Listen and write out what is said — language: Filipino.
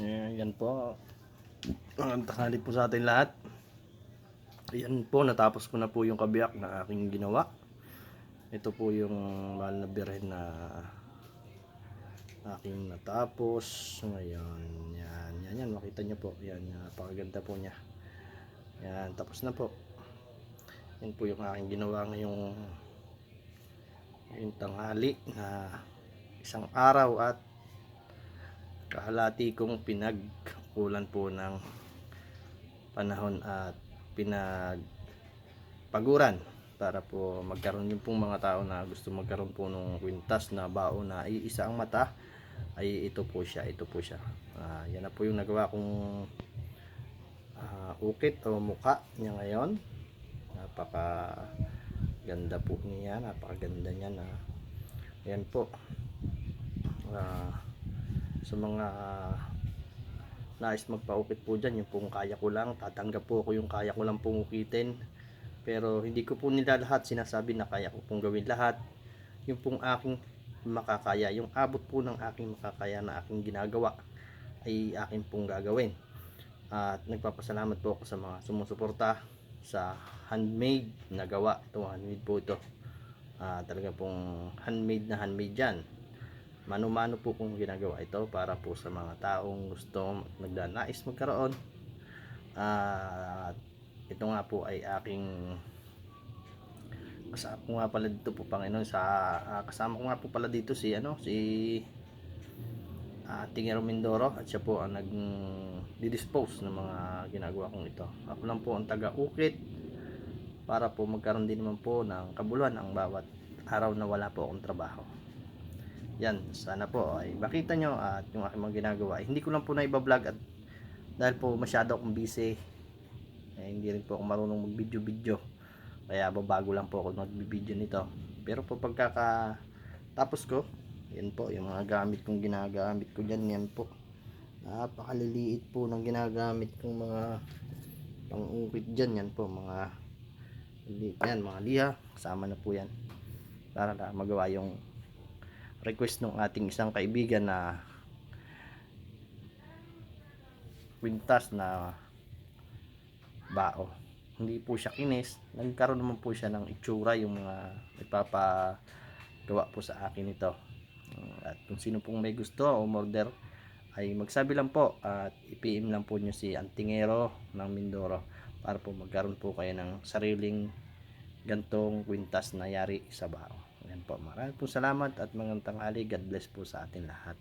Yan po. Ang tanghali po sa atin lahat. Ayan po, natapos ko na po yung kabiyak na aking ginawa. Ito po yung mahal na birhen na aking natapos. Ngayon, yan. Makita nyo po. Yan, napakaganda po niya. Yan, tapos na po. Yan po yung aking ginawa ngayong tanghali na isang araw at kahalati kong pinagkulan po ng panahon at pinagpaguran para po magkaroon yung pong mga tao na gusto magkaroon po ng kwintas na bao na iisa ang mata, ay ito po siya. Yan na po yung nagawa kong ukit o muka niya ngayon. Napaka ganda po niya, napakaganda niya na. Ayan po, sa mga nais magpaukit po dyan, yung pong kaya ko lang, tatanggap po ako yung kaya ko lang pong ukitin, pero hindi ko po nila lahat sinasabi na kaya ko pong gawin lahat. Yung pong aking makakaya, yung abot po ng aking makakaya na aking ginagawa, ay aking pong gagawin. At nagpapasalamat po ako sa mga sumusuporta sa handmade na gawa. Ito, handmade po ito. Talaga pong handmade na handmade yan. Mano-mano po kung ginagawa ito para po sa mga taong gusto nagdanais magkaroon. Ito nga po ay aking kasama ko nga pala dito po, Panginoon, kasama ko nga po pala dito si Tingero Mindoro, at siya po ang nag-dispose ng mga ginagawa kong ito. Ako lang po ang taga-ukit para po magkaroon din naman po ng kabuluhan ang bawat araw na wala po akong trabaho. Yan, sana po ay makita nyo at yung aking mga ginagawa. Hindi ko lang po na iba-vlog at dahil po masyado akong busy, hindi rin po ako marunong mag-video. Kaya babago lang po ako mag-video nito. Pero po pagkakatapos ko, yan po yung mga gamit kong ginagamit ko dyan. Yan po, napakaliliit po ng ginagamit kong mga pang-ukit dyan. Yan po, mga liha, kasama na po yan para na magawa yung request ng ating isang kaibigan na kwintas na bao. Hindi po siya kinis, nagkaroon naman po siya ng itsura, yung mga ipapagawa po sa akin ito. At kung sino pong may gusto o order ay magsabi lang po at i-PM lang po nyo si Antingero ng Mindoro para po magkaroon po kayo ng sariling gantong kwintas na yari sa bao. Ayan po, maraming po salamat at magandang tanghali. God bless po sa atin lahat.